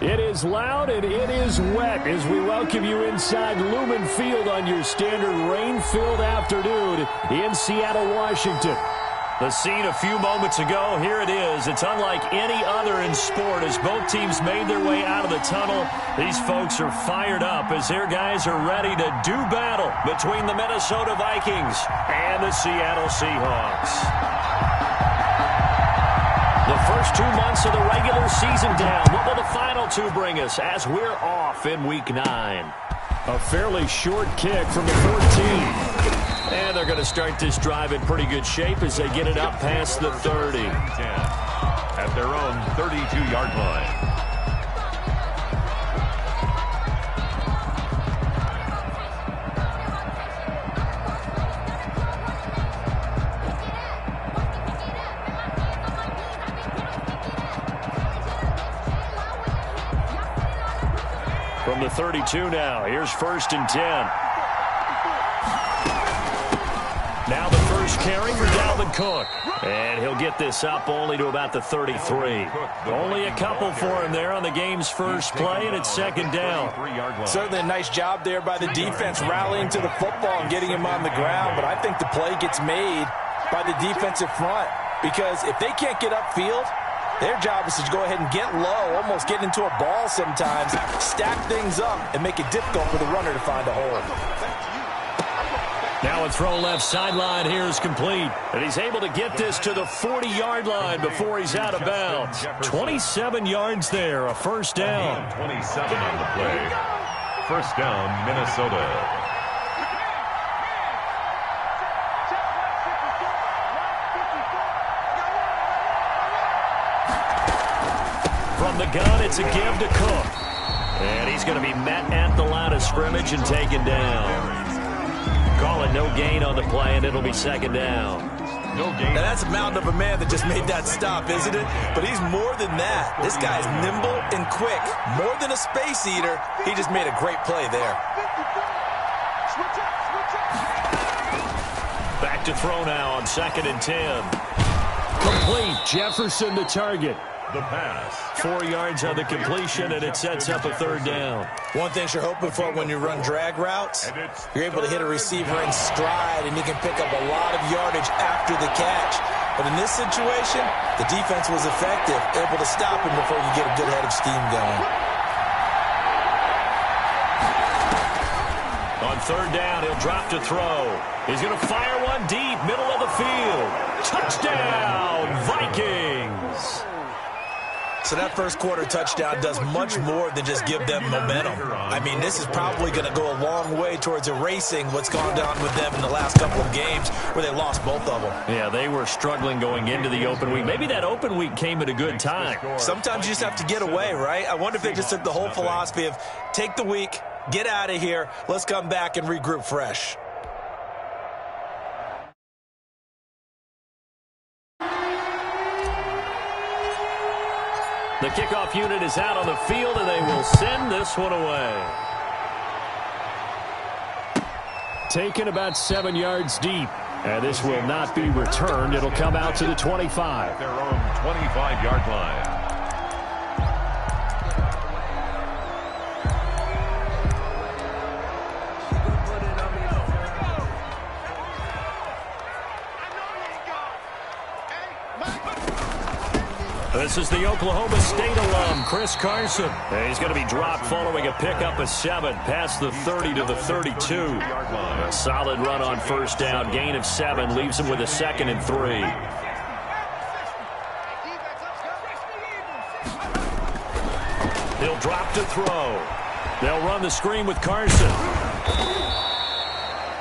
It is loud and it is wet as we welcome you inside Lumen Field on your standard rain-filled afternoon in Seattle, Washington. The scene a few moments ago, here it is. It's unlike any other in sport as both teams made their way out of the tunnel. These folks are fired up as their guys are ready to do battle between the Minnesota Vikings and the Seattle Seahawks. The first 2 months of the regular season down. What will the final two bring us as we're off in Week 9? A fairly short kick from the 14. And they're going to start this drive in pretty good shape as they get it up past the 30. At their own 32-yard line. From the 32 now, here's 1st and 10. Now the first carry for Dalvin Cook. And he'll get this up only to about the 33. Only a couple for him there on the game's first play, and it's 2nd down. Certainly a nice job there by the defense rallying to the football and getting him on the ground. But I think the play gets made by the defensive front because if they can't get upfield, their job is to go ahead and get low, almost get into a ball sometimes, stack things up, and make it difficult for the runner to find a hole. Now a throw left sideline here is complete. And he's able to get this to the 40-yard line before he's out of bounds. 27 yards there, a 1st down. 27 on the play. 1st down, Minnesota. From the gun, it's a give to Cook. And he's going to be met at the line of scrimmage and taken down. Call it no gain on the play, and it'll be 2nd down. No gain. Now that's a mountain of a man that just made that stop, isn't it? But he's more than that. This guy's nimble and quick. More than a space eater, he just made a great play there. Back to throw now on 2nd and 10. Complete. Jefferson the target. The pass. 4 yards on the completion, and it sets up a 3rd down. One thing you're hoping for when you run drag routes, you're able to hit a receiver in stride, and you can pick up a lot of yardage after the catch. But in this situation, the defense was effective, able to stop him before you get a good head of steam going. On 3rd down, he'll drop to throw. He's going to fire one deep, middle of the field. Touchdown, Vikings! So that first quarter touchdown does much more than just give them momentum. I mean, this is probably going to go a long way towards erasing what's gone down with them in the last couple of games where they lost both of them. Yeah, they were struggling going into the open week. Maybe that open week came at a good time. Sometimes you just have to get away, right? I wonder if they just took the whole philosophy of take the week, get out of here, let's come back and regroup fresh. The kickoff unit is out on the field, and they will send this one away. Taken about 7 yards deep. And this will not be returned. It'll come out to the 25. Their own 25-yard line. This is the Oklahoma State alum, Chris Carson. And he's going to be dropped following a pickup of 7 past the 30 to the 32. A solid run on 1st down, gain of 7, leaves him with a 2nd and 3. He'll drop to throw. They'll run the screen with Carson.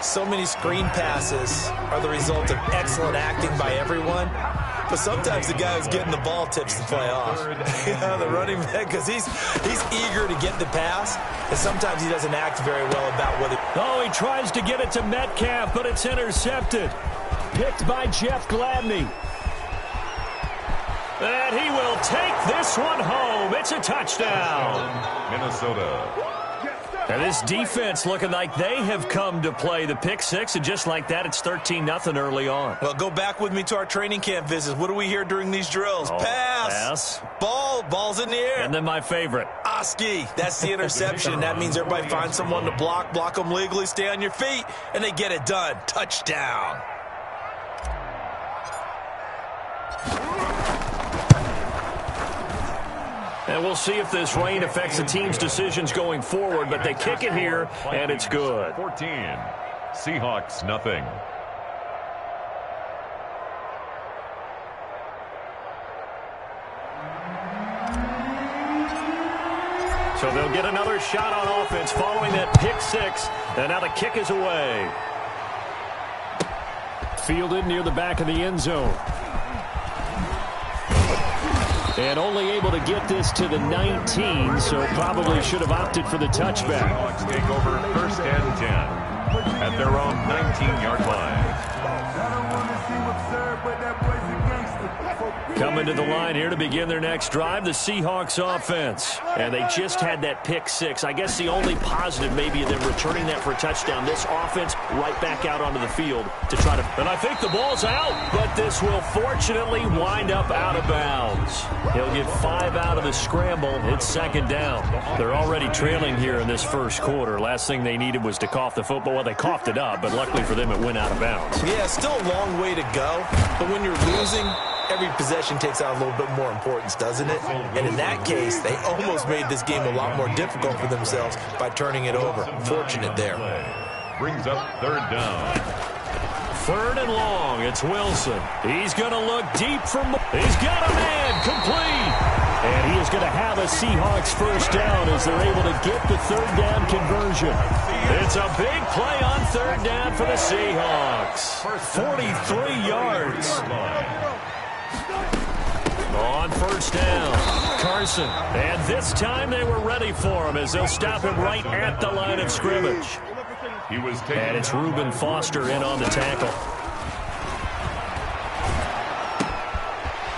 So many screen passes are the result of excellent acting by everyone. But sometimes the guy who's getting the ball tips the play off. The running back, because he's eager to get the pass, and sometimes he doesn't act very well about what it... Oh, he tries to get it to Metcalf, but it's intercepted. Picked by Jeff Gladney. And he will take this one home. It's a touchdown. Minnesota. And this defense looking like they have come to play. The pick six, and just like that, it's 13-0 early on. Well, go back with me to our training camp visits. What do we hear during these drills? Pass. Ball's in the air. And then my favorite. Oski. That's the interception. That means everybody finds someone to block them legally, stay on your feet, and they get it done. Touchdown. And we'll see if this rain affects the team's decisions going forward, but they kick it here, and it's good. 14. Seahawks, nothing. So they'll get another shot on offense following that pick six, and now the kick is away. Fielded near the back of the end zone. And only able to get this to the 19, so probably should have opted for the touchback. Seahawks take over 1st and 10 at their own 19-yard line. Coming to the line here to begin their next drive, the Seahawks offense. And they just had that pick six. I guess the only positive maybe of them returning that for a touchdown. This offense right back out onto the field to try to... And I think the ball's out, but this will fortunately wind up out of bounds. He'll get 5 out of the scramble. It's 2nd down. They're already trailing here in this first quarter. Last thing they needed was to cough the football. Well, they coughed it up, but luckily for them, it went out of bounds. Yeah, still a long way to go, but when you're losing, every possession takes out a little bit more importance, doesn't it? And in that case, they almost made this game a lot more difficult for themselves by turning it over. Fortunate there. Brings up 3rd down. 3rd and long. It's Wilson. He's going to look deep from... He's got a man complete. And he is going to have a Seahawks first down as they're able to get the 3rd down conversion. It's a big play on 3rd down for the Seahawks. 43 yards. On 1st down, Carson. And this time they were ready for him as they'll stop him right at the line of scrimmage. And it's Reuben Foster in on the tackle.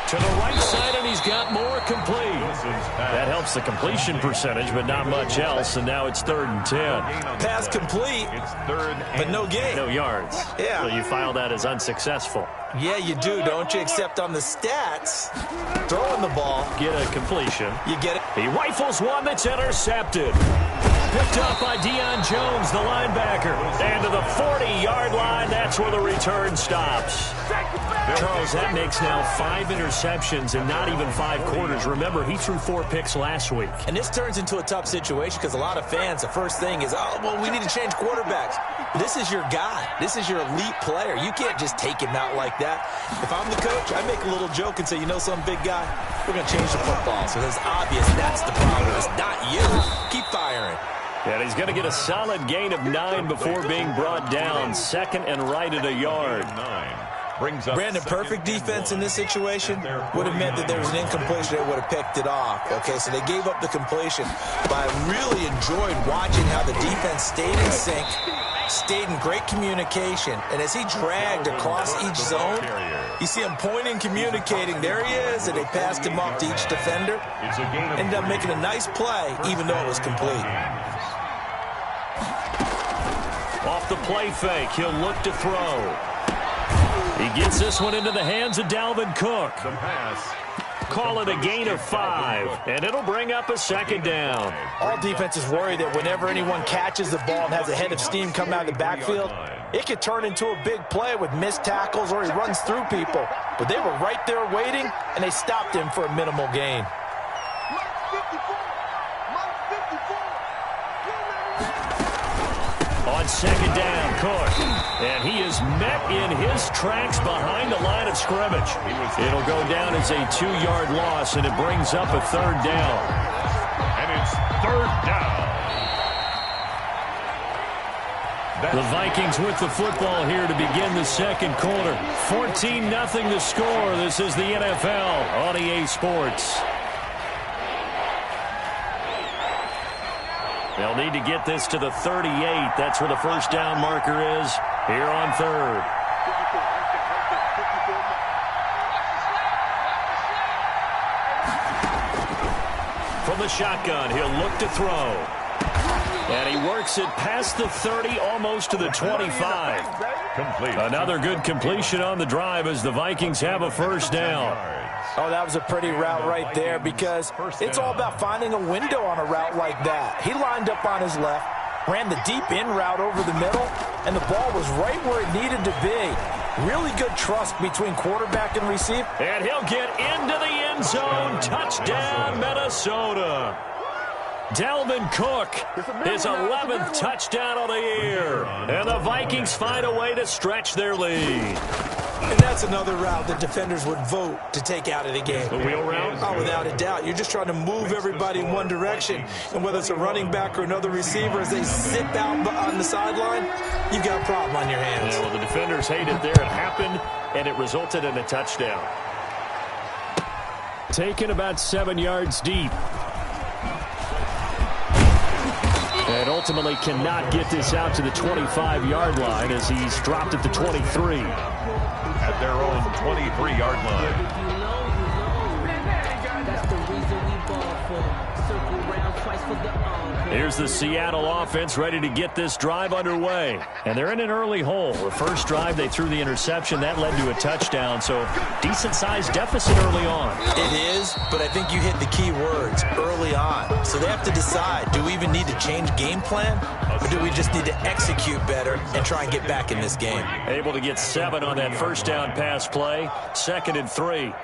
To the right side, and he's got more complete. That helps the completion percentage, but not much else, and now it's 3rd and 10. Pass complete, but no gain. No yards. Yeah. So you file that as unsuccessful. Yeah, you do, don't you? Except on the stats, throwing the ball. Get a completion. You get it. He rifles one that's intercepted. Picked up by Deion Jones, the linebacker. And to the 40-yard line, that's where the return stops. Charles, that makes now 5 interceptions in not even 5 quarters. Remember, he threw 4 picks last week. And this turns into a tough situation because a lot of fans, the first thing is, oh, well, we need to change quarterbacks. This is your guy. This is your elite player. You can't just take him out like that. If I'm the coach, I make a little joke and say, you know some big guy, we're going to change the football. So it's obvious that's the problem. It's not you. Keep firing. And he's going to get a solid gain of 9 before being brought down. 2nd and right at a yard. Brandon, perfect defense in this situation would have meant that there was an incompletion. They would have picked it off. Okay, so they gave up the completion. But I really enjoyed watching how the defense stayed in sync, stayed in great communication. And as he dragged across each zone, you see him pointing, communicating. There he is, and they passed him off to each defender. Ended up making a nice play, even though it was complete. Off the play fake, he'll look to throw. He gets this one into the hands of Dalvin Cook. Call it a gain of 5, and it'll bring up a 2nd down. All defenses worry that whenever anyone catches the ball and has a head of steam come out of the backfield, it could turn into a big play with missed tackles or he runs through people. But they were right there waiting, and they stopped him for a minimal gain. On 2nd down, Cook. And he is met in his tracks behind the line of scrimmage. It'll go down as a 2-yard loss, and it brings up a 3rd down. And it's 3rd down. The Vikings with the football here to begin the 2nd quarter. 14-0 the score. This is the NFL on EA Sports. They'll need to get this to the 38. That's where the first down marker is here on 3rd. From the shotgun, he'll look to throw. And he works it past the 30, almost to the 25. Complete. Another good completion on the drive as the Vikings have a first down. Oh, that was a pretty route right there because it's all about finding a window on a route like that. He lined up on his left, ran the deep in route over the middle, and the ball was right where it needed to be. Really good trust between quarterback and receiver. And he'll get into the end zone. Touchdown, Minnesota. Dalvin Cook, his 11th touchdown of the year. And the Vikings find a way to stretch their lead. And that's another route that defenders would vote to take out of the game. The wheel route? Oh, without a doubt. You're just trying to move everybody in one direction. And whether it's a running back or another receiver, as they zip out on the sideline, you've got a problem on your hands. Yeah, well, the defenders hate it there. It happened, and it resulted in a touchdown. Taken about 7 yards deep. And ultimately cannot get this out to the 25-yard line as he's dropped at the 23. At their own 23-yard line. Here's the Seattle offense ready to get this drive underway. And they're in an early hole. The first drive, they threw the interception. That led to a touchdown, so decent-sized deficit early on. It is, but I think you hit the key words, early on. So they have to decide, do we even need to change game plan, or do we just need to execute better and try and get back in this game? Able to get 7 on that first down pass play. 2nd and 3.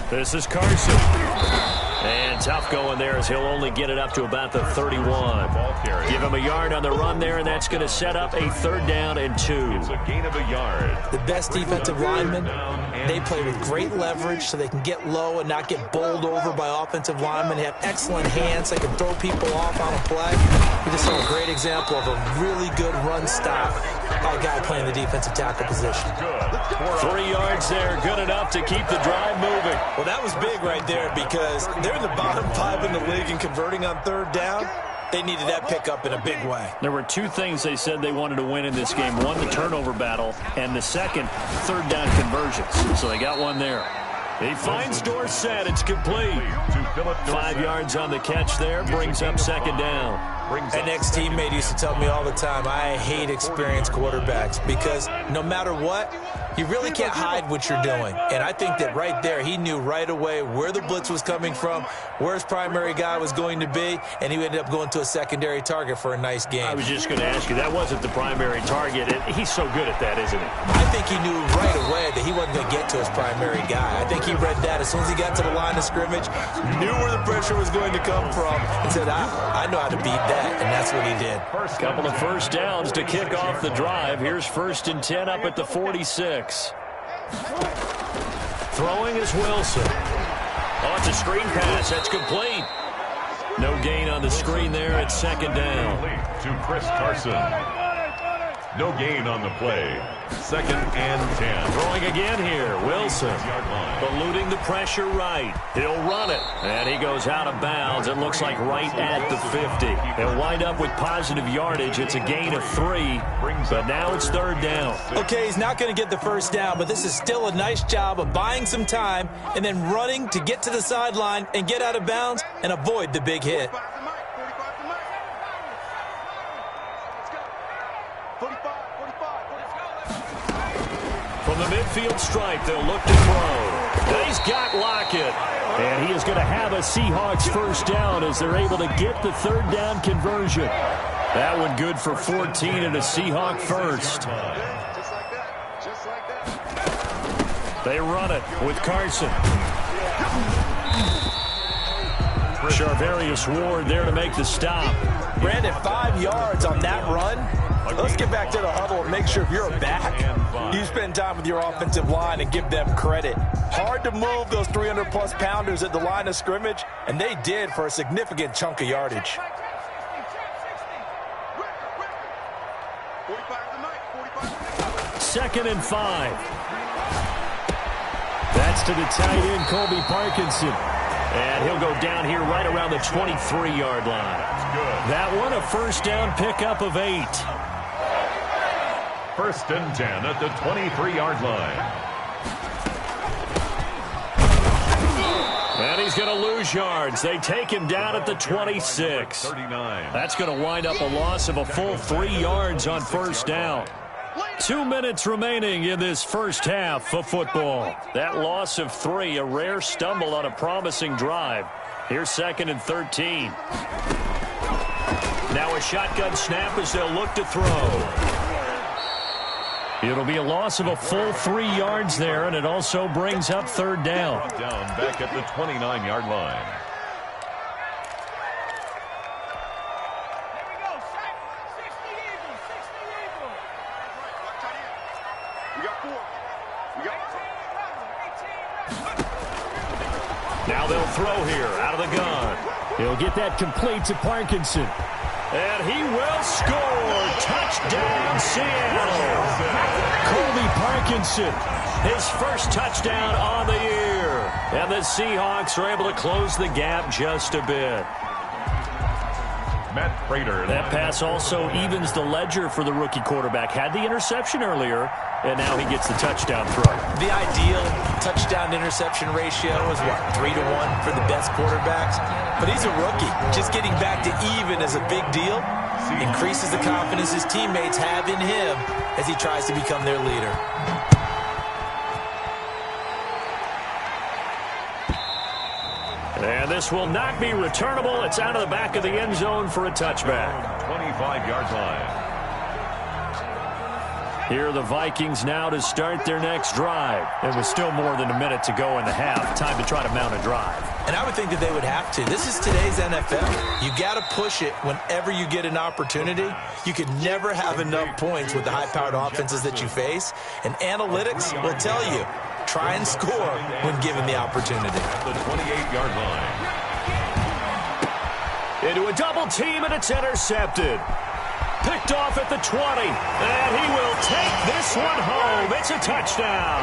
This is Carson. And tough going there as he'll only get it up to about the 31. Give him a yard on the run there, and that's going to set up a 3rd down and 2. It's a gain of a yard. The best defensive linemen, they play with great leverage so they can get low and not get bowled over by offensive linemen. They have excellent hands. They can throw people off on a play. We just saw a great example of a really good run stop by a guy playing the defensive tackle position. 3 yards there, good enough to keep the drive moving. Well, that was big right there because they're in the bottom 5 in the league and converting on 3rd down. They needed that pickup in a big way. There were 2 things they said they wanted to win in this game. One, the turnover battle, and the second, 3rd down conversions. So they got one there. He finds Dorsett. It's complete. 5 yards on the catch there. Brings up 2nd down. An ex-teammate used to tell me all the time, I hate experienced quarterbacks because no matter what, you really can't hide what you're doing. And I think that right there, he knew right away where the blitz was coming from, where his primary guy was going to be, and he ended up going to a secondary target for a nice game. I was just going to ask you, that wasn't the primary target. He's so good at that, isn't he? I think he knew right away that he wasn't going to get to his primary guy. I think he read that as soon as he got to the line of scrimmage, knew where the pressure was going to come from, and said, I know how to beat that. And that's what he did. Couple of first downs to kick off the drive. Here's 1st and 10 up at the 46. Throwing is Wilson. Oh, it's a screen pass. That's complete. No gain on the screen there at 2nd down. To Chris Carson. No gain on the play. 2nd and 10. Throwing again here. Wilson eluding the pressure right. He'll run it. And he goes out of bounds. It looks like right at the 50. He'll wind up with positive yardage. It's a gain of 3. But now it's 3rd down. Okay, he's not going to get the first down, but this is still a nice job of buying some time and then running to get to the sideline and get out of bounds and avoid the big hit. From the midfield stripe, they'll look to throw. He's got Lockett. And he is going to have a Seahawks first down as they're able to get the 3rd down conversion. That one good for 14 and a Seahawk first. They run it with Carson. Charvarius Ward there to make the stop. Brandon, 5 yards on that run. Let's get back to the huddle and make sure if you're back, you spend time with your offensive line and give them credit. Hard to move those 300-plus pounders at the line of scrimmage, and they did for a significant chunk of yardage. Second and 5. That's to the tight end, Colby Parkinson. And he'll go down here right around the 23-yard line. That one, a first down pickup of 8. 1st and 10 at the 23-yard line. And he's going to lose yards. They take him down at the 26. 39. That's going to wind up a loss of a full 3 yards on first down. 2 minutes remaining in this first half of football. That loss of 3, a rare stumble on a promising drive. Here's 2nd and 13. Now a shotgun snap as they'll look to throw. It'll be a loss of a full 3 yards there, and it also brings up 3rd down. Down back at the 29-yard line. Now they'll throw here out of the gun. He'll get that complete to Parkinson. And he will score. Touchdown, Seattle. Colby Parkinson. His first touchdown on the year. And the Seahawks are able to close the gap just a bit. Matt Prater. That pass also evens the ledger for the rookie quarterback. Had the interception earlier, and now he gets the touchdown throw. The ideal touchdown-interception ratio is, 3 to 1 for the best quarterbacks? But he's a rookie. Just getting back to even is a big deal. Increases the confidence his teammates have in him as he tries to become their leader. And this will not be returnable. It's out of the back of the end zone for a touchback. 25-yard line. Here are the Vikings now to start their next drive. It was still more than a minute to go in the half. Time to try to mount a drive. And I would think that they would have to. This is today's NFL. You got to push it whenever you get an opportunity. You could never have enough points with the high-powered offenses that you face. And analytics will tell you, try and score when given the opportunity. At the 28-yard line. Into a double team, and it's intercepted. Picked off at the 20, and he will take this one home. It's a touchdown.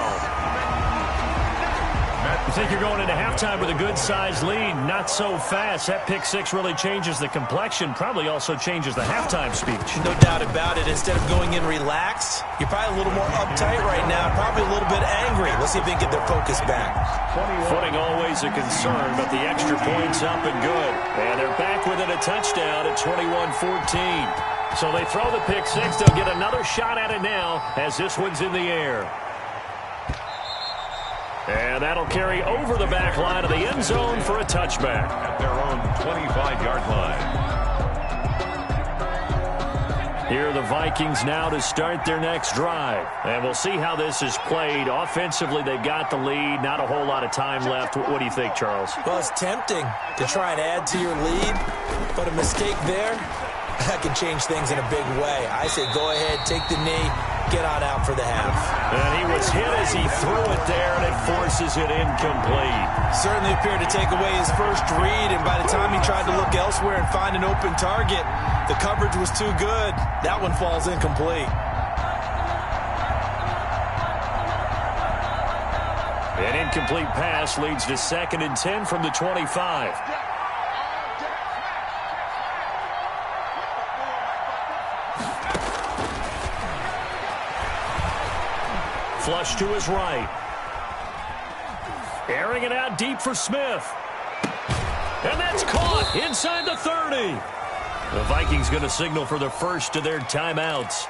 You think you're going into halftime with a good-sized lead. Not so fast. That pick six really changes the complexion, probably also changes the halftime speech. No doubt about it. Instead of going in relaxed, you're probably a little more uptight right now, probably a little bit angry. Let's see if they can get their focus back. Footing always a concern, but the extra point's up and good. And they're back within a touchdown at 21-14. So they throw the pick six. They'll get another shot at it now as this one's in the air. And that'll carry over the back line of the end zone for a touchback. At their own 25-yard line. Here are the Vikings now to start their next drive. And we'll see how this is played. Offensively, they've got the lead. Not a whole lot of time left. What do you think, Charles? Well, it's tempting to try and add to your lead, but a mistake there, that can change things in a big way. I say go ahead, take the knee, get on out for the half. And he was hit as he threw it there, and it forces it incomplete. Certainly appeared to take away his first read, and by the time he tried to look elsewhere and find an open target, the coverage was too good. That one falls incomplete. An incomplete pass leads to 2nd and 10 from the 25. Flush to his right. Airing it out deep for Smith. And that's caught inside the 30. The Vikings going to signal for the first of their timeouts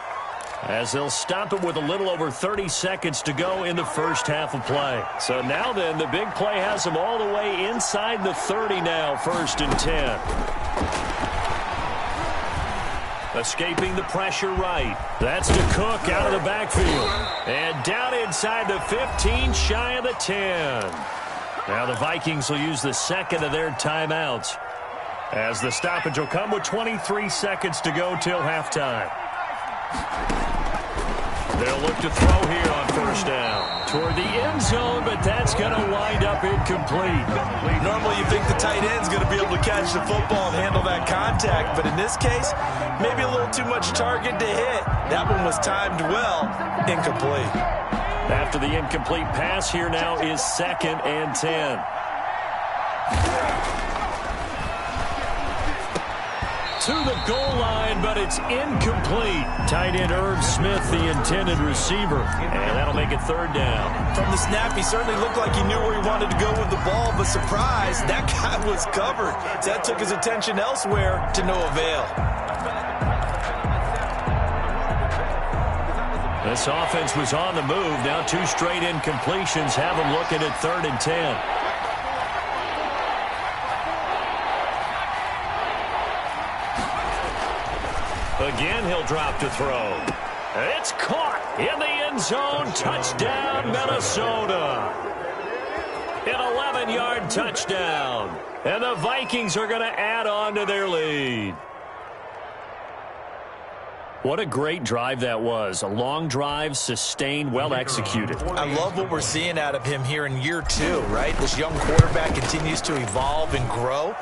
as they'll stop it with a little over 30 seconds to go in the first half of play. So now then, the big play has them all the way inside the 30 now, 1st and 10. Escaping the pressure right. That's to Cook out of the backfield. And down inside the 15, shy of the 10. Now the Vikings will use the second of their timeouts as the stoppage will come with 23 seconds to go till halftime. They'll look to throw here on 1st down toward the end zone, but that's going to wind up incomplete. Normally you think the tight end's going to be able to catch the football and handle that contact, but in this case, maybe a little too much target to hit. That one was timed well, incomplete. After the incomplete pass, here now is 2nd and 10. to the goal line, but it's incomplete. Tight end Irv Smith, the intended receiver, and that'll make it third down. From the snap, he certainly looked like he knew where he wanted to go with the ball, but surprise, that guy was covered. That took his attention elsewhere to no avail. This offense was on the move. Now 2 straight incompletions have them looking at 3rd and 10. Again, he'll drop to throw. It's caught in the end zone. Touchdown, Minnesota. An 11-yard touchdown. And the Vikings are going to add on to their lead. What a great drive that was. A long drive, sustained, well executed. I love what we're seeing out of him here in year 2, right? This young quarterback continues to evolve and grow.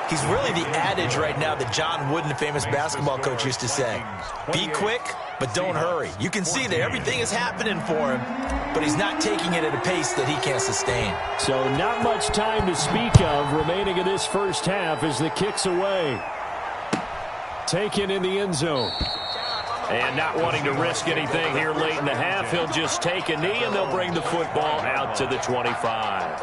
He's really the adage right now that John Wooden, the famous basketball coach, used to say. Be quick, but don't hurry. You can see that everything is happening for him, but he's not taking it at a pace that he can't sustain. So not much time to speak of remaining in this first half as the kick's away. Taken in the end zone. And not wanting to risk anything here late in the half, he'll just take a knee, and they'll bring the football out to the 25.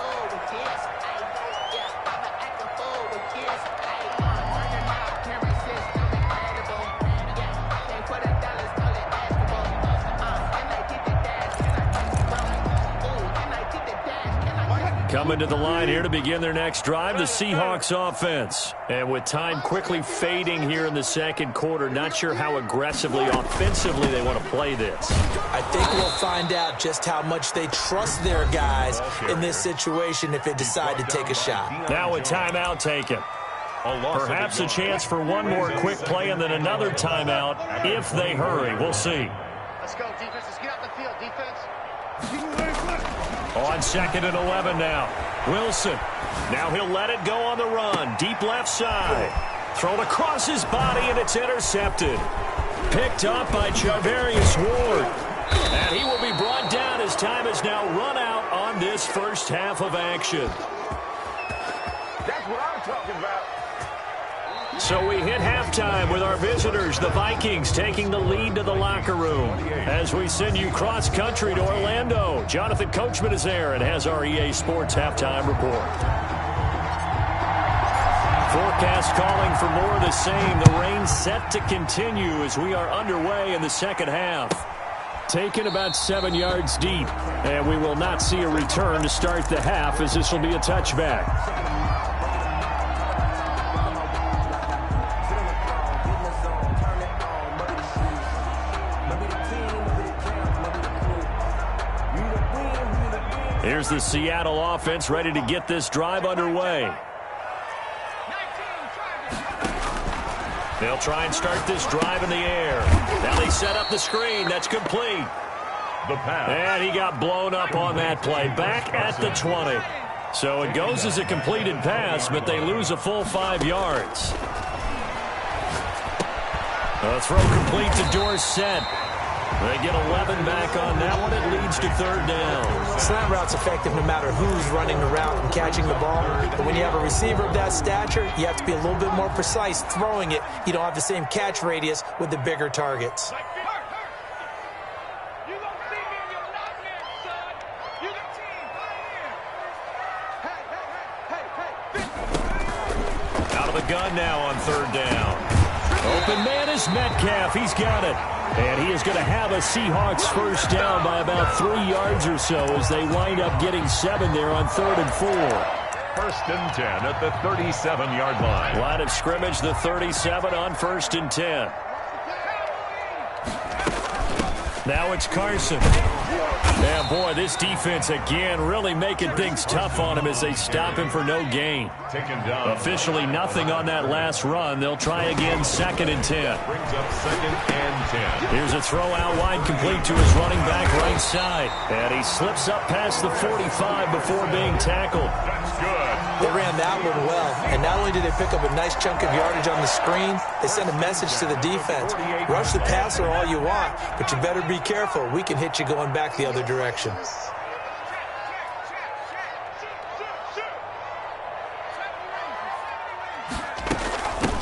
Coming to the line here to begin their next drive, the Seahawks offense. And with time quickly fading here in the second quarter, not sure how aggressively, offensively they want to play this. I think we'll find out just how much they trust their guys in this situation if they decide to take a shot. Now a timeout taken. Perhaps a chance for one more quick play and then another timeout if they hurry. We'll see. Let's go, defense. Let's get out the field, defense. On 2nd and 11 now. Wilson. Now he'll let it go on the run. Deep left side. Thrown across his body, and it's intercepted. Picked up by Charvarius Ward. And he will be brought down as time has now run out on this first half of action. That's what I'm talking about. So we hit halftime with our visitors, the Vikings, taking the lead to the locker room. As we send you cross-country to Orlando, Jonathan Coachman is there and has our EA Sports halftime report. Forecast calling for more of the same. The rain set to continue as we are underway in the second half. Taken about 7 yards deep, and we will not see a return to start the half as this will be a touchback. Here's the Seattle offense ready to get this drive underway. They'll try and start this drive in the air. Now they set up the screen. That's complete. The pass. And he got blown up on that play. Back at the 20. So it goes as a completed pass, but they lose a full 5 yards. A throw complete to Dorsett. They get 11 back on that one. It leads to 3rd down. Slant route's effective no matter who's running the route and catching the ball. But when you have a receiver of that stature, you have to be a little bit more precise throwing it. You don't have the same catch radius with the bigger targets. Out of the gun now on 3rd down. Open man is Metcalf. He's got it. And he is going to have a Seahawks first down by about 3 yards or so as they wind up getting 7 there on 3rd and 4. 1st and 10 at the 37-yard line. Line of scrimmage, the 37 on 1st and 10. Now it's Carson. Yeah, boy, this defense again really making things tough on him as they stop him for no gain. Taken down. Officially nothing on that last run. They'll try again 2nd and 10. Brings up 2nd and 10. Here's a throw out wide complete to his running back right side. And he slips up past the 45 before being tackled. That's good. They ran that one well, and not only did they pick up a nice chunk of yardage on the screen, they sent a message to the defense. Rush the passer all you want, but you better be careful. We can hit you going back the other direction.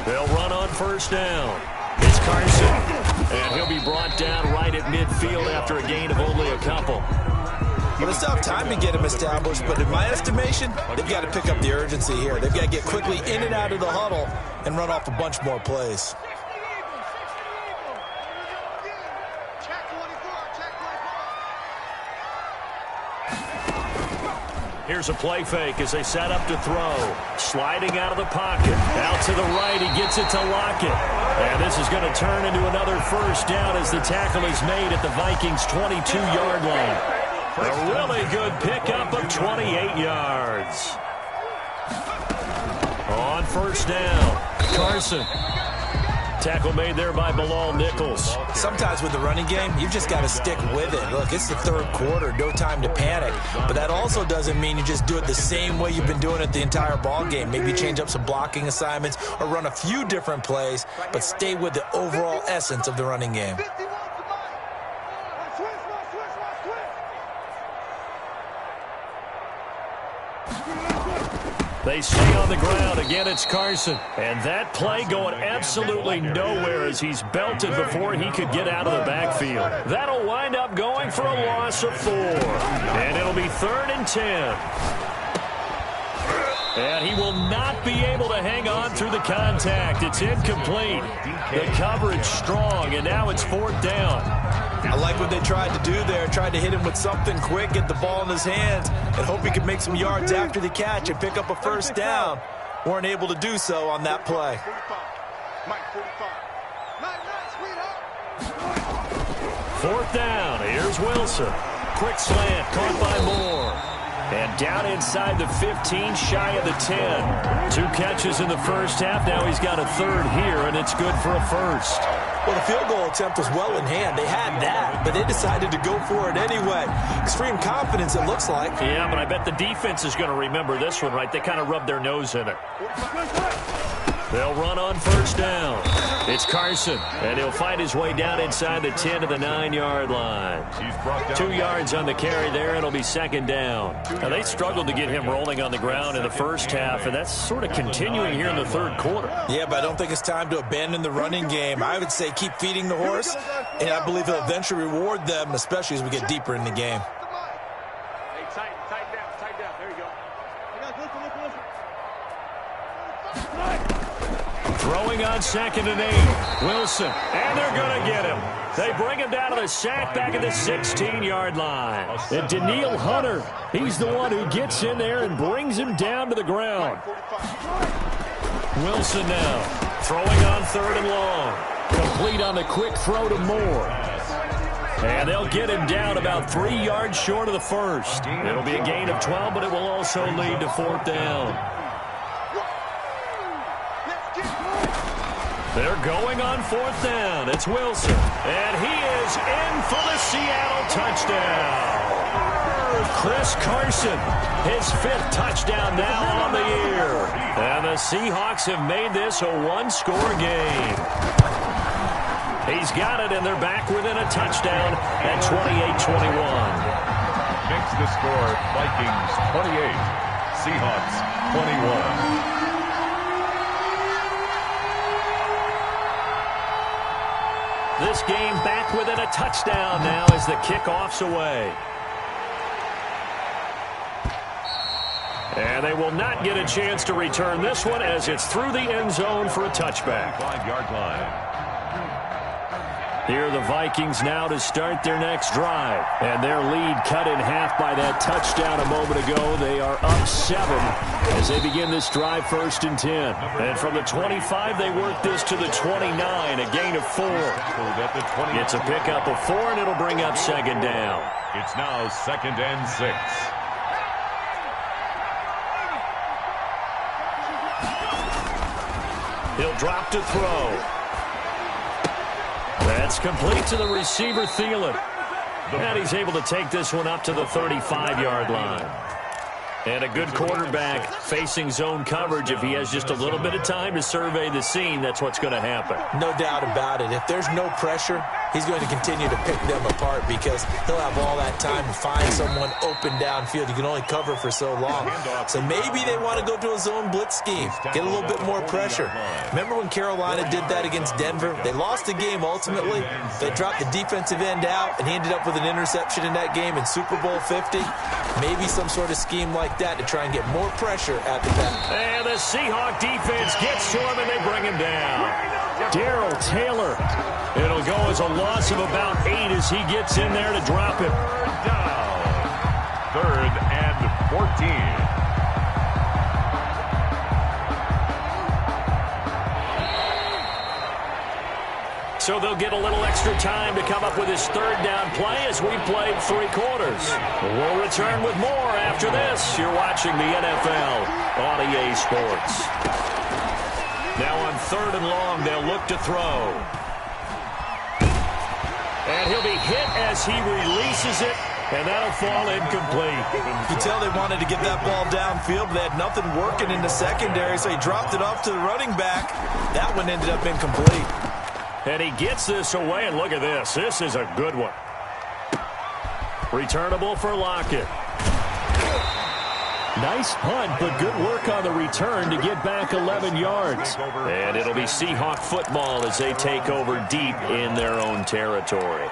They'll run on first down. It's Carson. And he'll be brought down right at midfield after a gain of only a couple. Well, it's tough time to get him established, but in my estimation, they've got to pick up the urgency here. They've got to get quickly in and out of the huddle and run off a bunch more plays. Here's a play fake as they set up to throw. Sliding out of the pocket. Out to the right. He gets it to Lockett. And this is going to turn into another first down as the tackle is made at the Vikings' 22-yard line. A really good pickup of 28 yards. On first down, Carson. Tackle made there by Bilal Nichols. Sometimes with the running game, you've just got to stick with it. Look, it's the third quarter, no time to panic. But that also doesn't mean you just do it the same way you've been doing it the entire ball game. Maybe change up some blocking assignments or run a few different plays, but stay with the overall essence of the running game. They stay on the ground. Again, it's Carson. And that play going absolutely nowhere as he's belted before he could get out of the backfield. That'll wind up going for a loss of 4. And it'll be 3rd and 10. And he will not be able to hang on through the contact. It's incomplete. The coverage strong, and now it's 4th down. I like what they tried to do there. Tried to hit him with something quick, get the ball in his hands, and hope he could make some yards after the catch and pick up a first down. Weren't able to do so on that play. 4th down. Here's Wilson. Quick slant, caught by Moore. And down inside the 15, shy of the 10. 2 catches in the first half. Now he's got a 3rd here, and it's good for a first. Well, the field goal attempt was well in hand. They had that, but they decided to go for it anyway. Extreme confidence, it looks like. Yeah, but I bet the defense is going to remember this one, right? They kind of rubbed their nose in it. They'll run on first down. It's Carson, and he'll find his way down inside the 10 to the 9-yard line. 2 yards on the carry there, and it'll be 2nd down. Now, they struggled to get him rolling on the ground in the first half, and that's sort of continuing here in the 3rd quarter. Yeah, but I don't think it's time to abandon the running game. I would say keep feeding the horse, and I believe he'll eventually reward them, especially as we get deeper in the game. Throwing on 2nd and 8. Wilson. And they're going to get him. They bring him down to the sack back at the 16-yard line. And Daniil Hunter, he's the one who gets in there and brings him down to the ground. Wilson now throwing on 3rd and long. Complete on the quick throw to Moore. And they'll get him down about 3 yards short of the first. It'll be a gain of 12, but it will also lead to 4th down. They're going on 4th down. It's Wilson. And he is in for the Seattle touchdown. Chris Carson, his 5th touchdown now on the year. And the Seahawks have made this a 1-score game. He's got it, and they're back within a touchdown at 28-21. Makes the score Vikings 28, Seahawks 21. This game back within a touchdown now as the kickoff's away. And they will not get a chance to return this one as it's through the end zone for a touchback. 5-yard line. Here are the Vikings now to start their next drive. And their lead cut in half by that touchdown a moment ago. They are up 7 as they begin this drive 1st and 10. And from the 25, they work this to the 29, a gain of 4. It's a pickup of 4, and it'll bring up 2nd down. It's now 2nd and 6. He'll drop to throw. That's complete to the receiver, Thielen. And he's able to take this one up to the 35-yard line. And a good quarterback facing zone coverage. If he has just a little bit of time to survey the scene, that's what's going to happen. No doubt about it. If there's no pressure, he's going to continue to pick them apart because he'll have all that time to find someone open downfield. You can only cover for so long. So maybe they want to go to a zone blitz scheme, get a little bit more pressure. Remember when Carolina did that against Denver? They lost the game ultimately. They dropped the defensive end out, and he ended up with an interception in that game in Super Bowl 50. Maybe some sort of scheme like that to try and get more pressure at the back. And the Seahawk defense gets to him, and they bring him down. Darrell Taylor. It'll go as a loss of about 8 as he gets in there to drop it. Third and 14. So they'll get a little extra time to come up with his third down play as we played 3 quarters. We'll return with more after this. You're watching the NFL on EA Sports. Now on 3rd and long, they'll look to throw. And he'll be hit as he releases it, and that'll fall incomplete. You can tell they wanted to get that ball downfield, but they had nothing working in the secondary, so he dropped it off to the running back. That one ended up incomplete. And he gets this away, and look at this. This is a good one. Returnable for Lockett. Nice punt, but good work on the return to get back 11 yards. And it'll be Seahawk football as they take over deep in their own territory.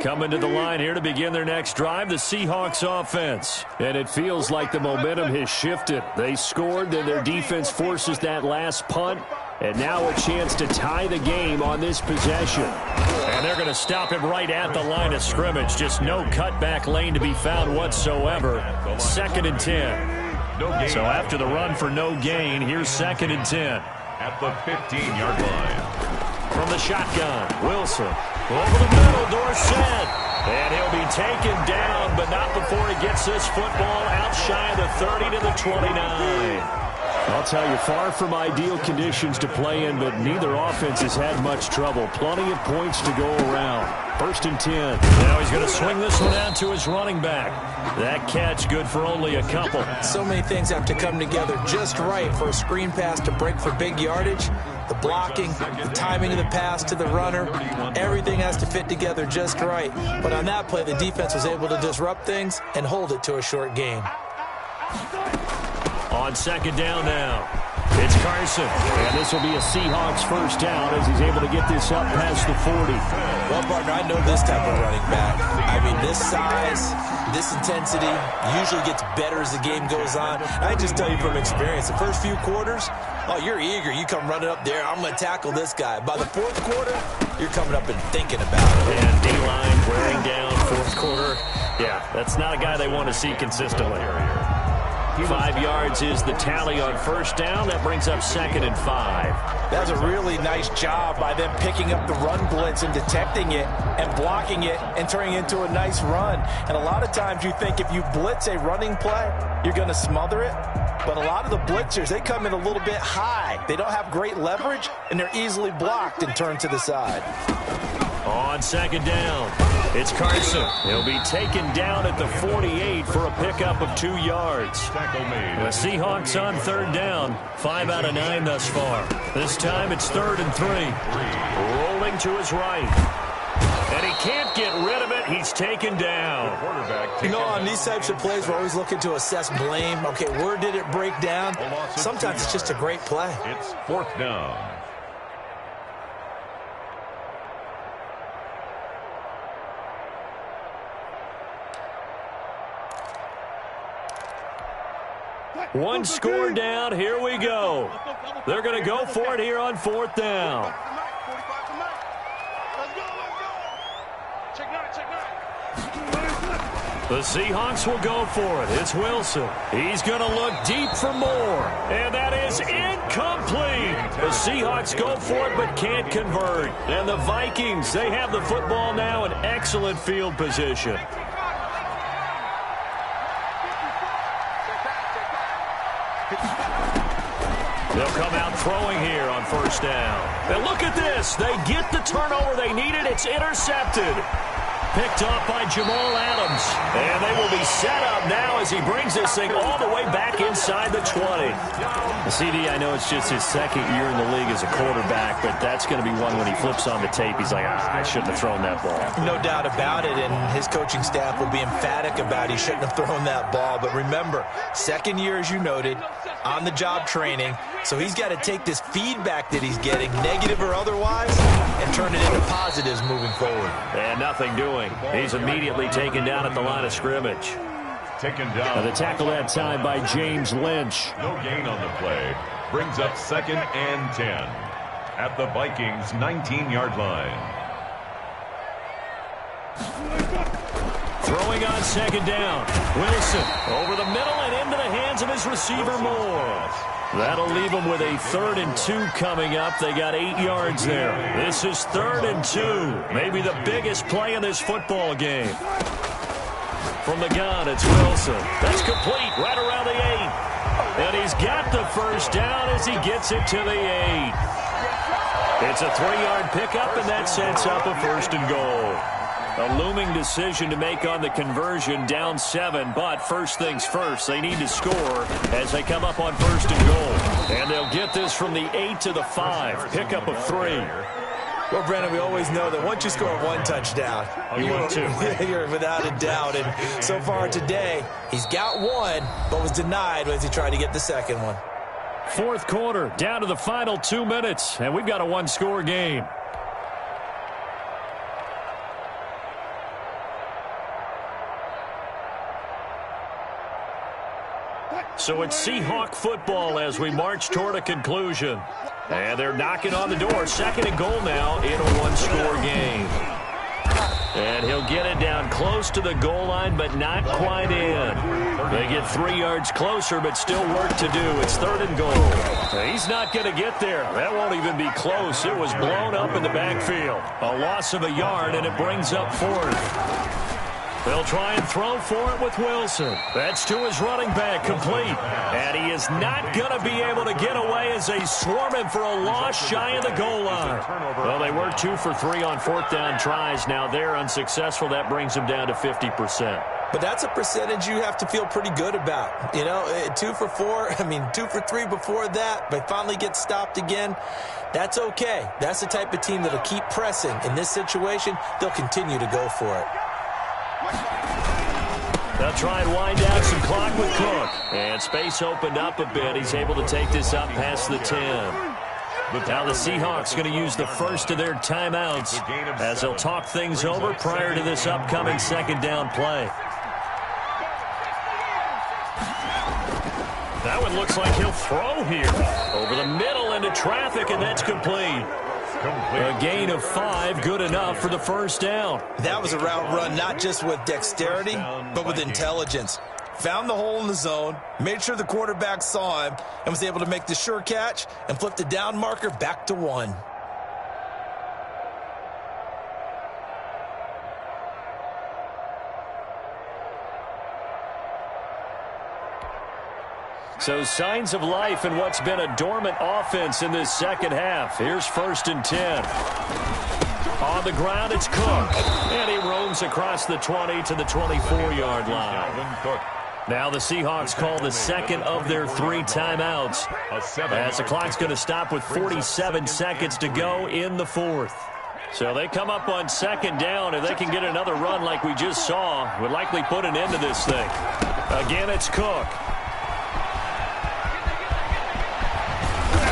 Coming to the line here to begin their next drive, the Seahawks offense. And it feels like the momentum has shifted. They scored, then their defense forces that last punt. And now a chance to tie the game on this possession. And they're going to stop him right at the line of scrimmage. Just no cutback lane to be found whatsoever. 2nd and 10. So after the run for no gain, here's 2nd and 10. At the 15-yard line. From the shotgun, Wilson. Over the middle, Dorsett. And he'll be taken down, but not before he gets this football out shy of the 30 to the 29. I'll tell you, far from ideal conditions to play in, but neither offense has had much trouble. Plenty of points to go around. 1st and 10. Now he's going to swing this one out to his running back. That catch good for only a couple. So many things have to come together just right for a screen pass to break for big yardage. The blocking, the timing of the pass to the runner, everything has to fit together just right. But on that play, the defense was able to disrupt things and hold it to a short gain. On 2nd down now, it's Carson. And this will be a Seahawks 1st down as he's able to get this up past the 40. Well, partner, I know this type of running back. I mean, this size, this intensity usually gets better as the game goes on. I just tell you from experience, the first few quarters, oh, you're eager. You come running up there, I'm going to tackle this guy. By the 4th quarter, you're coming up and thinking about it. And D-line wearing down 4th quarter. Yeah, that's not a guy they want to see consistently. 5 yards is the tally on 1st down. That brings up 2nd and 5. That's a really nice job by them picking up the run blitz and detecting it and blocking it and turning it into a nice run. And a lot of times you think if you blitz a running play, you're going to smother it. But a lot of the blitzers, they come in a little bit high. They don't have great leverage, and they're easily blocked and turned to the side. On 2nd down, it's Carson. He'll be taken down at the 48 for a pickup of 2 yards. The Seahawks on 3rd down, 5 out of 9 thus far. This time it's 3rd and 3. Rolling to his right. And he can't get rid of it. He's taken down. You know, on these types of plays, we're always looking to assess blame. Okay, where did it break down? Sometimes it's just a great play. It's 4th down. One score down. Here we go. They're going to go for it here on 4th down. The Seahawks will go for it. It's Wilson. He's going to look deep for more. And that is incomplete. The Seahawks go for it but can't convert. And the Vikings, they have the football now in excellent field position. They'll come out throwing here on 1st down. And look at this. They get the turnover they needed. It's intercepted. picked off by Jamal Adams. And they will be set up now as he brings this thing all the way back inside the 20. CD, I know it's just his second year in the league as a quarterback, but that's going to be one when he flips on the tape. He's like, I shouldn't have thrown that ball. No doubt about it, and his coaching staff will be emphatic about he shouldn't have thrown that ball. But remember, second year, as you noted, on-the-job training, so he's got to take this feedback that he's getting, negative or otherwise, and turn it into positives moving forward. And nothing doing. He's immediately taken down at the line of scrimmage. Taken down. The tackle that time by James Lynch. No gain on the play. Brings up 2nd and 10 at the Vikings' 19-yard line. Throwing on 2nd down. Wilson over the middle and into the hands of his receiver Moore. That'll leave them with a 3rd and 2 coming up. They got 8 yards there. This is 3rd and 2. Maybe the biggest play in this football game. From the gun, it's Wilson. That's complete right around the 8. And he's got the first down as he gets it to the 8. It's a 3-yard pickup, and that sets up a 1st and goal. A looming decision to make on the conversion, down 7, but first things first, they need to score as they come up on 1st and goal. And they'll get this from the 8 to the 5, pickup of 3. Well, Brandon, we always know that once you score 1 touchdown, you're without a doubt. And so far today, he's got 1, but was denied as he tried to get the 2nd one. 4th quarter, down to the final 2 minutes, and we've got a 1-score game. So it's Seahawk football as we march toward a conclusion. And they're knocking on the door. 2nd and goal now in a 1-score game. And he'll get it down close to the goal line, but not quite in. They get 3 yards closer, but still work to do. It's 3rd and goal. He's not going to get there. That won't even be close. It was blown up in the backfield. A loss of a yard, and it brings up 4th. They'll try and throw for it with Wilson. That's to his running back, complete. And he is not going to be able to get away as they swarm him for a loss shy of the goal line. Well, they were 2 for 3 on 4th down tries. Now they're unsuccessful. That brings them down to 50%. But that's a percentage you have to feel pretty good about. You know, 2 for 2 for 3 before that, but finally get stopped again. That's okay. That's the type of team that'll keep pressing. In this situation, they'll continue to go for it. They'll try and wind down some clock with Cook. And space opened up a bit. He's able to take this up past the 10. Now the Seahawks going to use the first of their timeouts as they'll talk things over prior to this upcoming 2nd down play. That one looks like he'll throw here. Over the middle into traffic, and that's complete. A gain of 5, good enough for the 1st down. That was a route run not just with dexterity, but with intelligence. Found the hole in the zone, made sure the quarterback saw him, and was able to make the sure catch and flip the down marker back to 1. So signs of life in what's been a dormant offense in this 2nd half. Here's 1st and 10. On the ground, it's Cook. And he roams across the 20 to the 24-yard line. Now the Seahawks call the 2nd of their 3 timeouts, as the clock's going to stop with 47 seconds to go in the 4th. So they come up on 2nd down. If they can get another run like we just saw, would likely put an end to this thing. Again, it's Cook.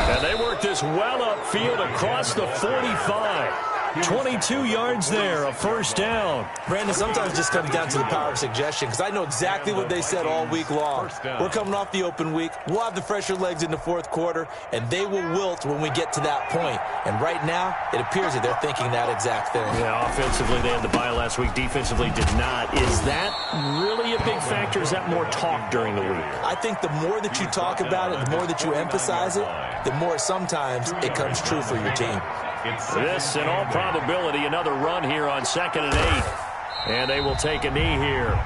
And they work this well upfield across the 45. 22 yards there, a 1st down. Brandon, sometimes it just comes down to the power of suggestion, because I know exactly what they said all week long. We're coming off the open week. We'll have the fresher legs in the 4th quarter, and they will wilt when we get to that point. And right now, it appears that they're thinking that exact thing. Yeah, offensively, they had the bye last week. Defensively, did not. Is that really a big factor? Is that more talk during the week? I think the more that you talk about it, the more that you emphasize it, the more sometimes it comes true for your team. This, in all probability, another run here on 2nd and 8. And they will take a knee here.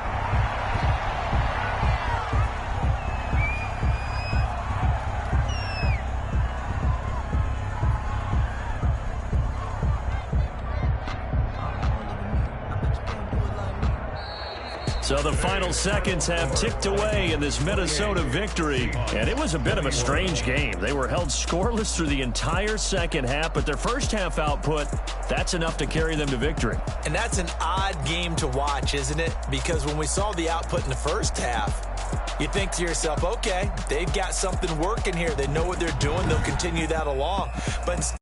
So the final seconds have ticked away in this Minnesota victory, and it was a bit of a strange game. They were held scoreless through the entire second half, but their first half output, that's enough to carry them to victory. And that's an odd game to watch, isn't it? Because when we saw the output in the first half, you think to yourself, okay, they've got something working here. They know what they're doing. They'll continue that along. But